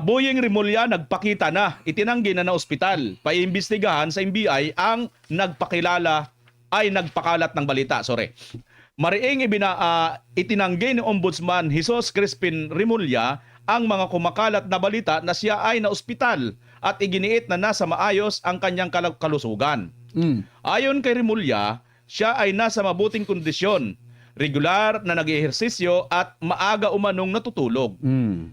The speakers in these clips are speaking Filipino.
Boyeng Rimulya nagpakita na, itinanggi na ospital. Paiimbestigahan sa NBI ang nagpakilala ay nagpakalat ng balita. Mariing itinanggi ni Ombudsman Jesus Crispin Rimulya ang mga kumakalat na balita na siya ay na ospital at iginiit na nasa maayos ang kanyang kalusugan. Ayon kay Rimulya, siya ay nasa mabuting kondisyon, regular na nag-ehersisyo at maaga umanong natutulog.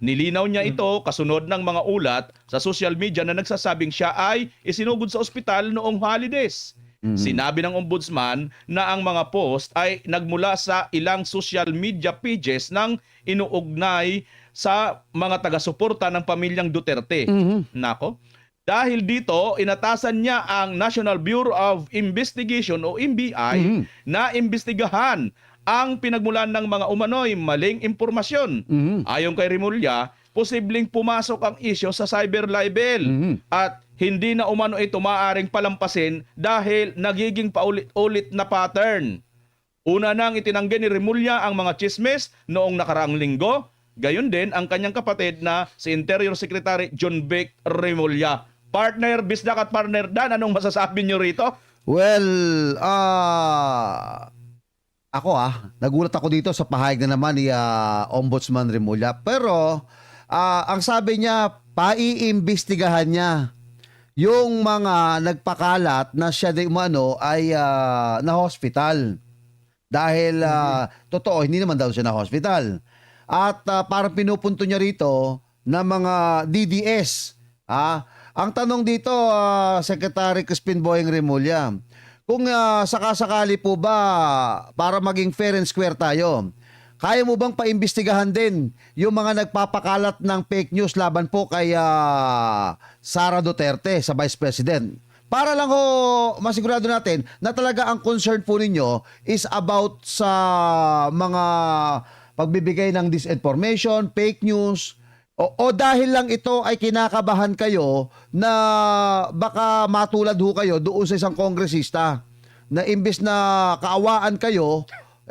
Nilinaw niya ito kasunod ng mga ulat sa social media na nagsasabing siya ay isinugod sa ospital noong holidays. Sinabi ng ombudsman na ang mga post ay nagmula sa ilang social media pages ng inuugnay sa mga taga-suporta ng pamilyang Duterte. Nako. Dahil dito, inatasan niya ang National Bureau of Investigation o NBI na imbestigahan ang pinagmulan ng mga umano'y maling impormasyon. Ayon kay Rimulya, posibleng pumasok ang isyo sa cyber libel at hindi na umano ito maaaring palampasin dahil nagiging paulit-ulit na pattern. Una nang itinanggi ni Rimulya ang mga chismis noong nakaraang linggo, gayon din ang kanyang kapatid na si Interior Secretary John Vic Rimulya. Partner, Bisdak at Partner Dan, anong masasabi niyo rito? Well, nagulat ako dito sa pahayag na naman ni Ombudsman Rimulya. Pero, ang sabi niya, paiimbestigahan niya yung mga nagpakalat na siya di umano ay na-hospital. Dahil, totoo, hindi naman daw siya na-hospital. At parang pinupunto niya rito na mga DDS. Ang tanong dito, Secretary Crispin Boyeng Rimulya, kung sakasakali po ba para maging fair and square tayo, kaya mo bang paimbestigahan din yung mga nagpapakalat ng fake news laban po kay Sara Duterte sa Vice President? Para lang masigurado natin na talaga ang concern po ninyo is about sa mga pagbibigay ng disinformation, fake news, o dahil lang ito ay kinakabahan kayo na baka matulad ho kayo doon sa isang kongresista na imbes na kaawaan kayo,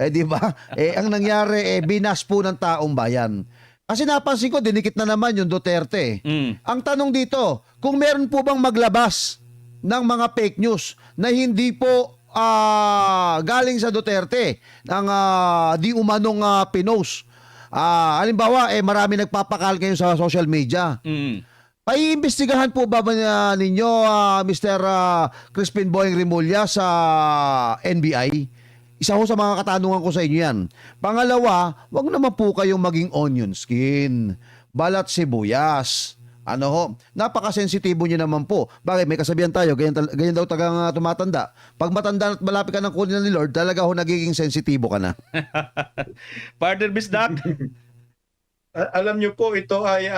di ba? Ang nangyari, binas po ng taong bayan. Kasi napansin ko, dinikit na naman yung Duterte. Ang tanong dito, kung meron po bang maglabas ng mga fake news na hindi po galing sa Duterte, ng di umanong pinost. Halimbawa, marami nagpapakal kayo sa social media. Paiimbestigahan po ba ninyo, Mr. Crispin Boyeng Rimulya sa NBI? Isa ho sa mga katanungan ko sa inyo yan. Pangalawa, wag naman po kayong maging onion skin, balat sibuyas. Napakasensitibo nyo naman po. Bakit? May kasabihan tayo, ganyan daw tagang tumatanda. Pag matanda at malapit ka ng kunin ni Lord, talaga ho nagiging sensitibo ka na. Partner Bisdak? Alam nyo po, ito ay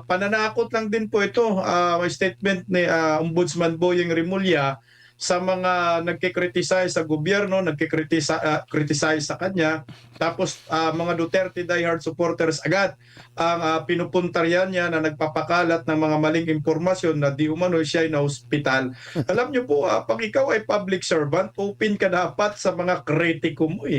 pananakot lang din po ito. May statement ni Ombudsman Boyeng Rimulya sa mga nagkikriticize sa gobyerno, nagkikriticize sa kanya. Tapos mga Duterte diehard supporters agad ang pinupuntaryan niya na nagpapakalat ng mga maling impormasyon na di umano siya ay na-hospital. Alam niyo po, pag ikaw ay public servant, open ka dapat sa mga kritiko mo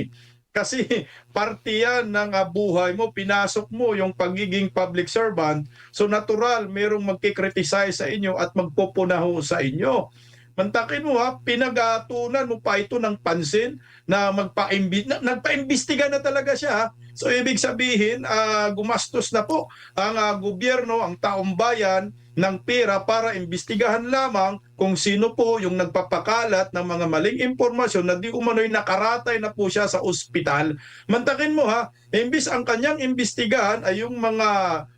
Kasi parte yan ng buhay mo, pinasok mo yung pagiging public servant. So natural, merong magkikriticize sa inyo at magpupunaho sa inyo. Mantakin mo pinagatunan mo pa ito ng pansin na nagpaimbestiga na talaga siya. So ibig sabihin, gumastos na po ang gobyerno, ang taong bayan ng pera para imbestigahan lamang kung sino po yung nagpapakalat ng mga maling impormasyon na di umano'y nakaratay na po siya sa ospital. Mantakin mo imbis ang kanyang imbestigahan ay yung mga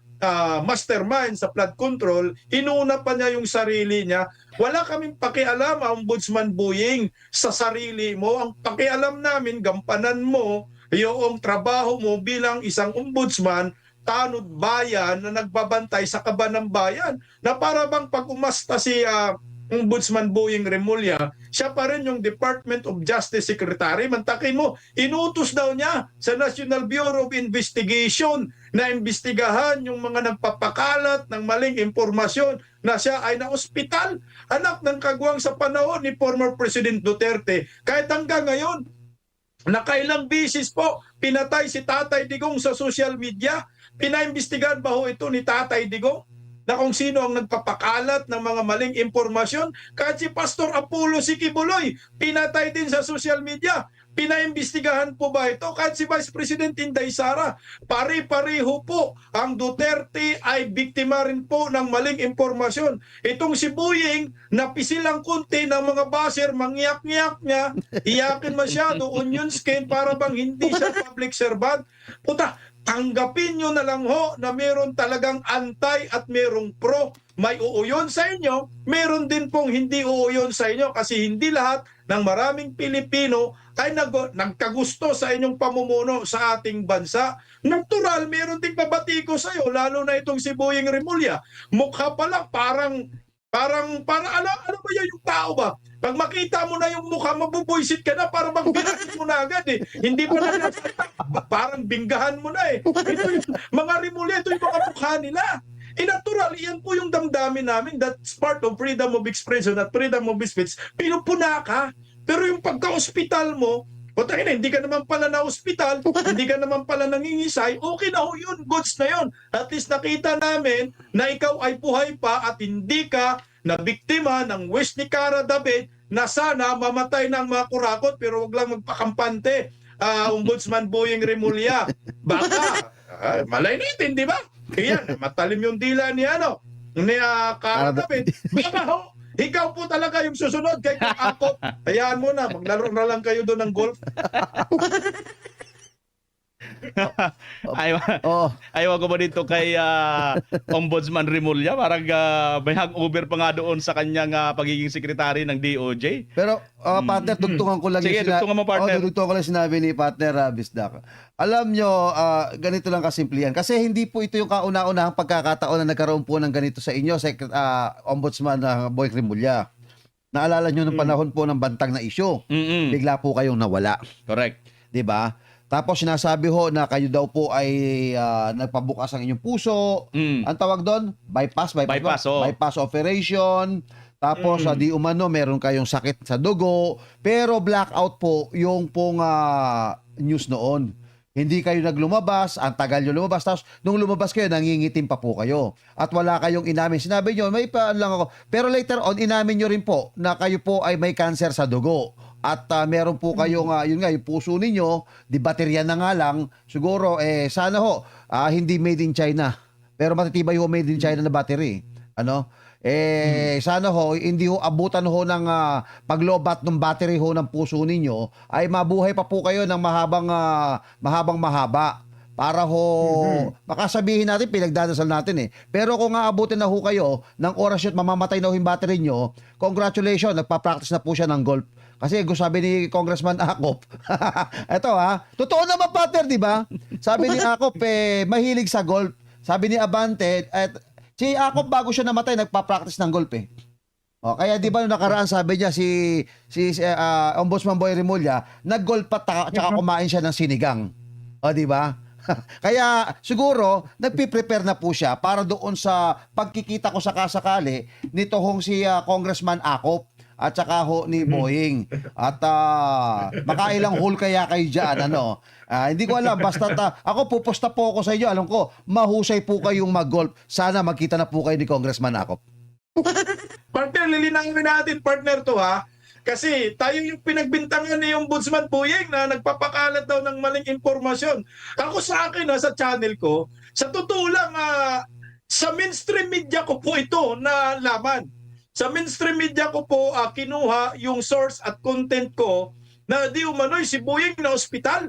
mastermind sa flood control, inuna pa niya yung sarili niya. Wala kaming pakialam, Ombudsman Boyeng, sa sarili mo. Ang pakialam namin, gampanan mo yung trabaho mo bilang isang ombudsman, tanod bayan na nagbabantay sa kaban ng bayan. Na para bang pag umasta si Ombudsman Boyeng Rimulya, siya pa rin yung Department of Justice Secretary. Mantakin mo, inutos daw niya sa National Bureau of Investigation na imbestigahan yung mga nagpapakalat ng maling impormasyon na siya ay na-ospital. Anak ng kagwang sa panahon ni former President Duterte. Kahit hanggang ngayon, nakailang bisis po pinatay si Tatay Digong sa social media. Pinaimbestigahan ba ho ito ni Tatay Digong na kung sino ang nagpapakalat ng mga maling impormasyon? Kahit si Pastor Apollo Sikibuloy, pinatay din sa social media. Pinaimbestigahan po ba ito? Kahit si Vice President Inday Sara, pare-pareho po ang Duterte ay biktima rin po ng maling impormasyon. Itong si Buying, napisil ang kunti ng mga baser, mangyak-ngyak niya, iyakin masyado, onion skin, para bang hindi siya public servant. Puta, tanggapin nyo na lang ho na meron talagang anti at merong pro. May uuyon sa inyo, meron din pong hindi uuyon sa inyo kasi hindi lahat ng maraming Pilipino ay nagkagusto sa inyong pamumuno sa ating bansa. Natural, meron ding pabatiko sa iyo, lalo na itong si Boyeng Remulla. Mukha pa lang parang ano ba yan yung tao ba? Pag makita mo na yung mukha, mabubuisit ka na, parang bang binahin mo na agad eh. Hindi pa na parang binggahan mo na eh. Ito yung, mga Remulla, ito yung mga mukha nila. Natural, yan po yung damdamin namin. That's part of freedom of expression at freedom of speech. Pinupuna ka. Pero yung pagka-hospital mo, o tayo na, hindi ka naman pala na hospital, hindi ka naman pala nangingisay, okay na ho yun, goods na yun. At least nakita namin na ikaw ay buhay pa at hindi ka na biktima ng wish ni Cara David na sana mamatay ng mga kurakot pero wag lang magpakampante. Ombudsman Boyeng Remulla. Baka, malay natin, di ba? Yan, matalim yung dila ni Cara David. Baka ho, ikaw po talaga yung susunod kay Akop. Hayaan mo na, maglaro na lang kayo doon ng golf. Ayaw ko ba dito kay Ombudsman Remulla? Parang may hangover pa nga doon sa kanyang pagiging sekretary ng DOJ. Pero partner, dugtungan ko lang Sige, dugtungan mo, partner. dugtungan ko lang sinabi ni partner Bisdak. Alam nyo, ganito lang kasimple yan. Kasi hindi po ito yung kauna-unahang pagkakataon na nagkaroon po ng ganito sa inyo, Ombudsman Boyeng Remulla. Naalala nyo nung panahon po ng bantang na issue. Bigla po kayong nawala. Correct. 'Di ba? Tapos sinasabi ho na kayo daw po ay nagpabukas ang inyong puso. Ang tawag doon? Bypass operation. Tapos di umano meron kayong sakit sa dugo. Pero blackout po yung pong news noon. Hindi kayo naglumabas, ang tagal nyo lumabas. Tapos nung lumabas kayo, nangingitim pa po kayo. At wala kayong inamin. Sinabi nyo, may pa lang ako. Pero later on, inamin nyo rin po na kayo po ay may cancer sa dugo. At meron po kayong, yun nga, yung puso ninyo, di baterya na nga lang, siguro, sana ho, hindi made in China. Pero matitibay ho made in China na battery. Sana ho, hindi ho abutan ho ng paglobat ng battery ho ng puso ninyo, ay mabuhay pa po kayo ng mahaba. Para ho, baka sabihin natin, pinagdadasal natin eh. Pero kung aabutin na ho kayo ng oras yun, mamamatay na ho yung battery nyo, congratulations, nagpa-practice na po siya ng golf. Kasi sabi ni Congressman Akop, eto totoo naman partner, di ba? Sabi ni Akop, mahilig sa golf. Sabi ni Abante, si Akop bago siya namatay, nagpa-practice ng golf eh. Kaya di ba nung nakaraan sabi niya si Ombudsman Boyeng Remulla, nag-golf pa tsaka kumain siya ng sinigang. Di ba? Kaya siguro nagpi-prepare na po siya para doon sa pagkikita ko sa kasakali nito hong si Congressman Akop at saka ho ni Boyeng. At makailang hole kaya kayo dyan, hindi ko alam, basta ako pupusta po ako sa inyo, alam ko, mahusay po kayong mag-golf. Sana magkita na po kayo ni Congressman Akop. Partner, lilinangin natin partner to kasi tayo yung pinagbintangan ni Ombudsman Boyeng na nagpapakalat daw ng maling impormasyon. Ako sa akin sa channel ko, sa totoo lang, sa mainstream media ko po ito na laman. Sa mainstream media ko po kinuha yung source at content ko na di umano'y si Boyeng na ospital.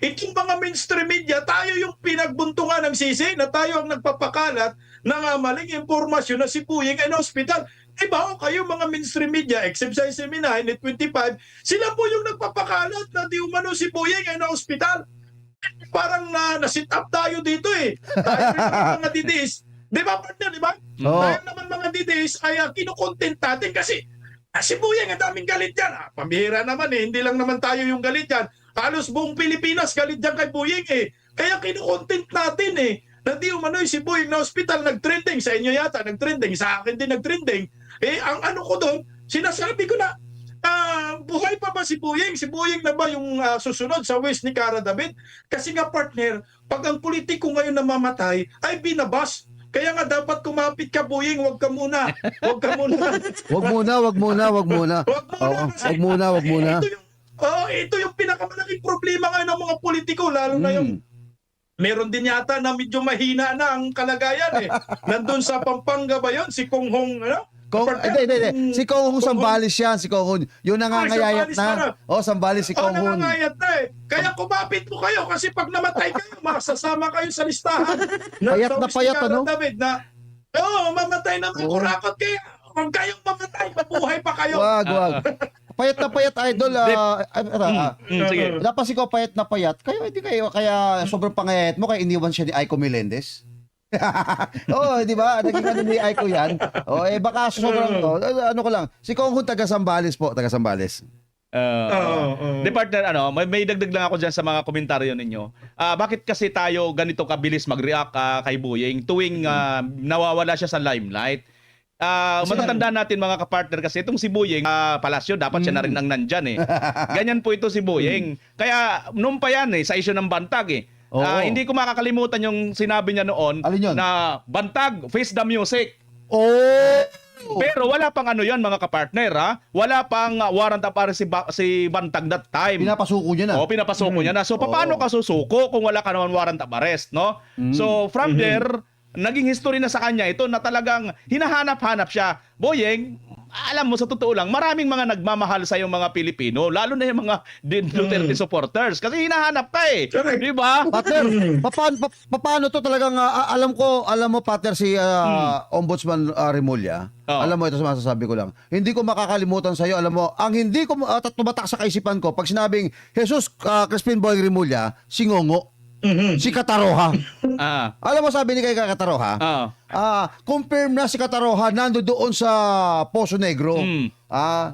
Itong mga mainstream media, tayo yung pinagbuntungan ng sisi na tayo ang nagpapakalat ng maling impormasyon na si Boyeng ay na ospital. Iba kayo mga mainstream media, except sa SME9, Net 25, sila po yung nagpapakalat na di umano si Boyeng ay na ospital. Parang na-sit up tayo dito eh. Tayo yung mga didis. Di ba partner, di ba? Tayo naman mga didis ay kinukontent natin kasi si Boyeng, ang daming galit yan. Pambihira naman hindi lang naman tayo yung galit yan. Halos buong Pilipinas galit dyan kay Boyeng eh. Kaya kinukontent natin na di umano'y si Boyeng na ospital, nag-trending. Sa inyo yata nag-trending, sa akin din nag-trending. Ang ano ko doon, sinasabi ko na, buhay pa ba si Boyeng? Si Boyeng na ba yung susunod sa wish ni Cara David? Kasi nga partner, pag ang politiko ngayon namamatay, ay binabas. Kaya nga dapat kumapit ka, Boyeng, wag ka muna. Wag ka muna. Wag muna, wag muna, wag muna. Oo, wag muna, wag muna. Ito yung pinakamalaking problema ngayon ng mga politiko, lalo na yung meron din yata na medyo mahina na ang kalagayan eh. Nandun sa Pampanga ba yun? Si Kong Hong, ano? Hindi. Si Kong Hong Sambales yan. Si Kong Hong. Yung nangangayayat na. Sambales si Kong Hong. Nangangayat na eh. Kaya kumapit mo kayo kasi pag namatay kayo, masasama kayo sa listahan. Payat na payat, ano? David, mamatay na mga kurakot. Kaya huwag kayong mamatay, mabuhay pa kayo. Wag. Payat na payat, idol. Sige. Napansin ko, payat na payat. Hindi kayo, kaya sobrang pangayayat mo, kaya iniwan siya ni Aiko Melendez. Di ba? Naging ano ni Aiko yan. Baka sobrang, ano ko lang. Si Kong Hong, taga Sambales po, taga Sambales. Partner, may dagdag lang ako dyan sa mga komentaryo ninyo. Bakit kasi tayo ganito kabilis mag-react kay Boyeng tuwing nawawala siya sa limelight? Matatandaan natin mga kapartner kasi itong si Boyeng Palasyo, dapat siya na rin ang nandyan eh. Ganyan po ito si Boyeng. Kaya nung pa yan sa issue ng bantag eh. Hindi ko makakalimutan yung sinabi niya noon na bantag, face the music. Pero wala pang ano yan mga kapartner Wala pang warrant of arrest si Bantag that time. Pinapasuko niya na. Pinapasuko niya na. So paano ka susuko kung wala ka naman warrant of arrest, no? So from there, naging history na sa kanya ito na talagang hinahanap-hanap siya. Boyeng, alam mo sa totoo lang, maraming mga nagmamahal sa yung mga Pilipino, lalo na yung mga Duterte supporters kasi hinahanap ka eh. Di ba? Pater, paano to talagang alam mo Pater si Ombudsman Remulla. Alam mo ito sa masasabi ko lang. Hindi ko makakalimutan sa iyo, alam mo, ang hindi ko tumatak sa kaisipan ko pag sinabing Jesus Crispin Boyeng Remulla, si Ngongo. Si Kataroha. Alam mo sabi ni kay Kataroha? Confirm na si Kataroha nando doon sa Poso Negro.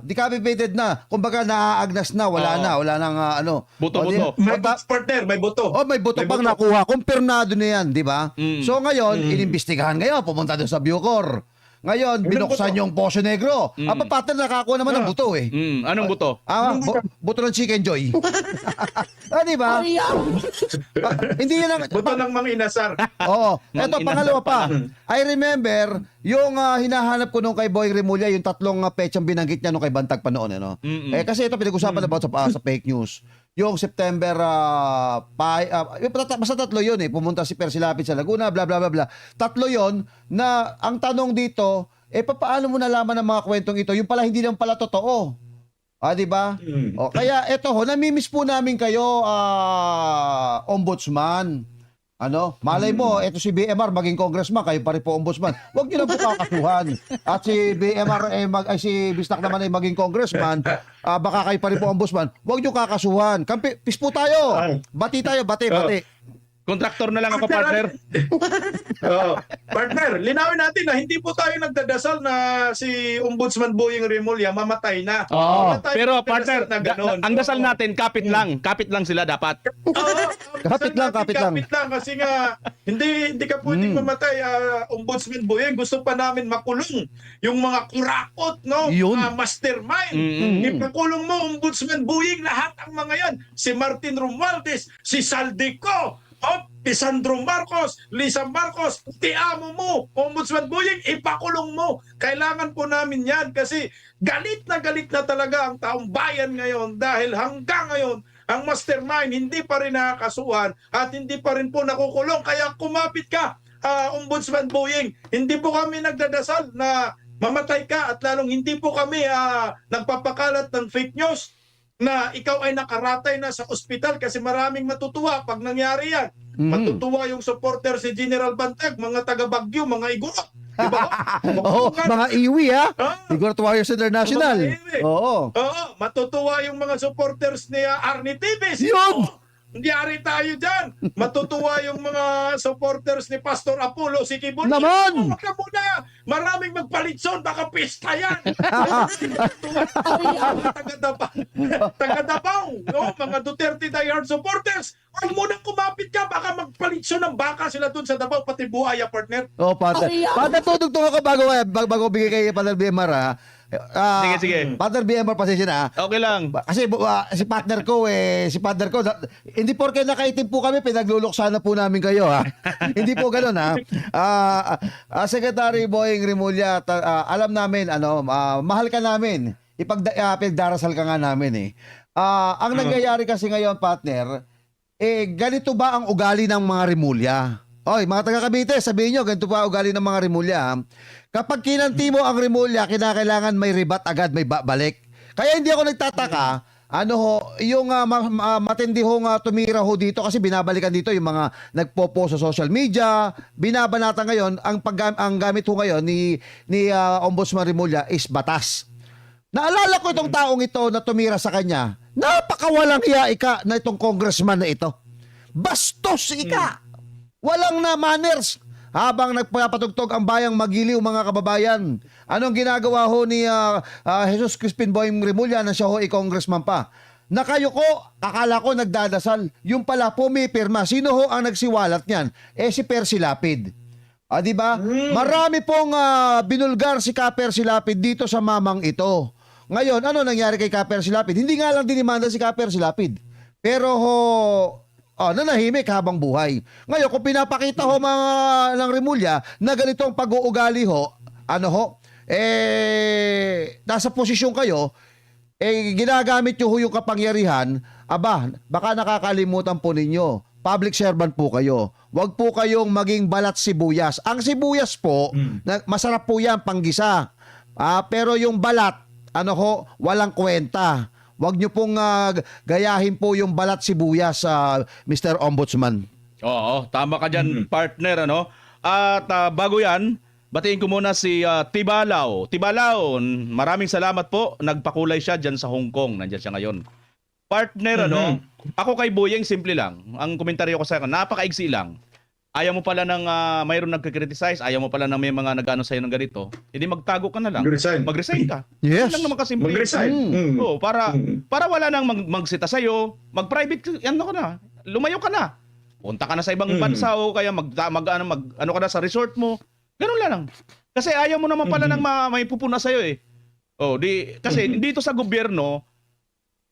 Decapitated na. Kumbaga naaagnas na, wala nang Buto-buto. May partner, may buto. May buto pang nakuha. Kumpirmado na yan, di ba? So ngayon, inimbestigahan ngayon, pumunta doon sa Bucor. Ngayon, binuksan yung Poso Negro. Pater, nakakuha naman ng buto eh. Anong buto? Buto ng Chicken Joy. Di ba? Hindi yan ang... Buto ng mga inasar. Eto, pangalawa pa. I remember, yung hinahanap ko nung kay Boyeng Remulla, yung tatlong petsang binanggit niya nung kay Bantag pa noon. Kasi ito, pinag-usapan about sa fake news. Yung September, basta tatlo yun eh. Pumunta si Percy Lapid sa Laguna, bla bla bla bla. Tatlo yun na ang tanong dito, paano mo nalaman ng mga kwentong ito? Yung pala hindi lang pala totoo. Di ba? Kaya eto namimiss po namin kayo, Ombudsman. Malay mo, eto si BMR maging congressman, kayo pa rin po ombudsman. Huwag niyo lang po kakasuhan. At si BMR si Bistak naman ay maging congressman, baka kayo pa rin po ombudsman. Huwag niyo kakasuhan. Peace po tayo. Bati tayo, bati. Kontraktor na lang ako, partner. Partner, linawin natin na hindi po tayo nagdadasal na si Ombudsman Boyeng Remulla mamatay na. Pero partner, ang dasal natin, kapit lang sila dapat. Kapit lang. Kapit lang kasi nga hindi ka pwedeng mamatay, Ombudsman Boyeng. Gusto pa namin makulong yung mga kurakot, mastermind. Ipakulong mo, Ombudsman Boyeng, lahat ang mga yan. Si Martin Romualdez, si Saldico, si Sandro Marcos, Lisa Marcos, tiamo mo, Ombudsman Boyeng, ipakulong mo. Kailangan po namin yan kasi galit na talaga ang taong bayan ngayon dahil hanggang ngayon, ang mastermind hindi pa rin nakakasuhan at hindi pa rin po nakukulong. Kaya kumapit ka, Ombudsman Boyeng. Hindi po kami nagdadasal na mamatay ka at lalong hindi po kami nagpapakalat ng fake news na ikaw ay nakaratay na sa ospital kasi maraming matutuwa pag nangyari yan. Matutuwa yung supporter si General Bantag, mga taga Baguio, mga Igorot. Diba? Mga iwi Igorot Warriors International. Matutuwa yung mga supporters ni Arnie Tibes. Yun! Diyari tayo dyan. Matutuwa yung mga supporters ni Pastor Apollo si Kibuli. Naman! Huwag ka muna. Maraming magpalitson. Baka pista yan. Taga-Davao. Mga Duterte diehard supporters. Huwag muna kumapit ka. Baka magpalitson ng baka sila dun sa Davao. Pati buhaya, partner. Pater. Pater, tutugtong ako bago bigay kay Pater BMR Sige, sige. Partner BMR, pasensya na. Okay lang. Kasi si partner ko hindi porke nakaitim po kami, pinagluluksa na po namin kayo ha. Hindi po ganoon ha. Secretary Boying Rimulya, alam namin mahal ka namin. Ipagdarasal ka nga namin eh. Ang nangyayari kasi ngayon, partner, ganito ba ang ugali ng mga Rimulya? Oy, mga taga Cavite, sabihin nyo, ganito ba ang ugali ng mga Rimulya? Kapag kinanti mo ang Rimulya, kinakailangan may ribat agad, may balik. Kaya hindi ako nagtataka, yung matindi hong tumira ho dito kasi binabalikan dito yung mga nagpo-post sa social media, binabanata ngayon, ang gamit ho ngayon ni Ombudsman Rimulya is batas. Naalala ko itong taong ito na tumira sa kanya. Napakawalang hiya ika na itong congressman na ito. Bastos ika. Walang na manners. Habang nagpapatugtog ang bayang magiliw, mga kababayan. Anong ginagawa ho ni Jesus Crispin Boying Rimulya na siya ho congressman pa? Na kayo ko, akala ko nagdadasal. Yung pala pumipirma. Sino ho ang nagsiwalat niyan? Si Percy Lapid. Di ba? Marami pong binulgar si Percy Lapid dito sa mamang ito. Ngayon, ano nangyari kay Percy Lapid? Hindi nga lang dinimanda si Percy Lapid. Pero nanahimik habang buhay. Ngayon, kung pinapakita ho mga ng Rimulya na ganitong pag-uugali ho, nasa posisyon kayo, ginagamit nyo ho yung kapangyarihan, baka nakakalimutan po ninyo. Public servant po kayo. Huwag po kayong maging balat sibuyas. Ang sibuyas po, masarap po yan, panggisa. Pero yung balat, walang kwenta. Huwag nyo pong gayahin po yung balat sibuyas, Mr. Ombudsman. Oo, tama ka dyan, partner, At bago yan, batiin ko muna si Tibalaw. Tibalaw, maraming salamat po. Nagpakulay siya dyan sa Hong Kong. Nandyan siya ngayon. Partner, ako kay Boyeng, simple lang. Ang komentaryo ko sa kanya, napakaigsi lang. Ayaw mo pala ng mayroon nagkikriticize, ayaw mo pala ng may mga nag-ano sa'yo ng ganito, hindi magtago ka na lang. Mag-resign ka. Yes. Yan lang naman kasimple. Mag-resign. Oo, para wala nang magsita sa'yo, mag-private, lumayo ka na. Punta ka na sa ibang bansa o kaya ano ka na sa resort mo. Ganun lang. Kasi ayaw mo naman pala ng may pupuna sa'yo eh. Kasi dito sa gobyerno,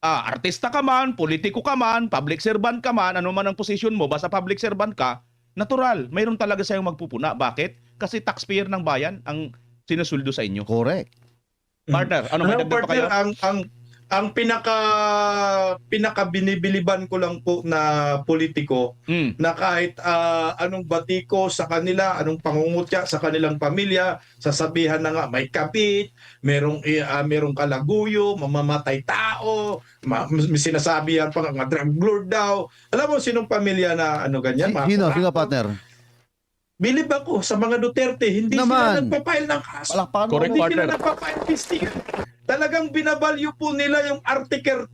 artista ka man, politiko ka man, public servant ka man, ano man ang posisyon mo, basta public servant ka, natural, mayroon talaga sa'yong magpupuna. Bakit? Kasi taxpayer ng bayan ang sinusweldo sa inyo. Correct. Partner, may dagdag pa kayo? Ang pinaka binibiliban ko lang po na politiko na kahit anong batiko sa kanila, anong pangungutya sa kanilang pamilya, sasabihan na nga may kabit, merong kalaguyo, mamamatay tao, may sinasabihan pa nga drug lord daw. Alam mo sinong pamilya na ganyan? Sino, partner? Bilib ako sa mga Duterte, hindi sila nagpa-file ng kaso. Correct, Hindi partner. sila nagpa-file. Talagang binavalue po nila yung Article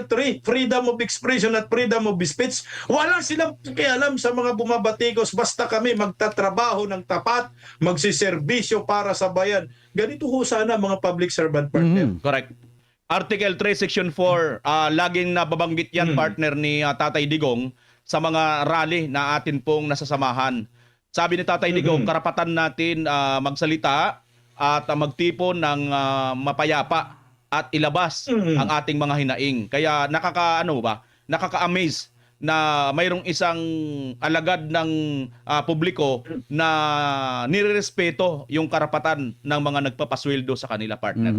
3, freedom of expression at freedom of speech. Wala silang pakialam sa mga bumabatikos, basta kami magtatrabaho ng tapat, magsiservisyo para sa bayan. Ganito ho sana mga public servant partner. Correct. Article 3, Section 4, laging nababanggit yan, partner ni Tatay Digong, sa mga rally na atin pong nasasamahan. Sabi ni Tatay Digong, karapatan natin magsalita at magtipon ng mapayapa at ilabas ang ating mga hinaing. Kaya nakaka-amaze na mayroong isang alagad ng publiko na nirerespeto yung karapatan ng mga nagpapasweldo sa kanila, partner.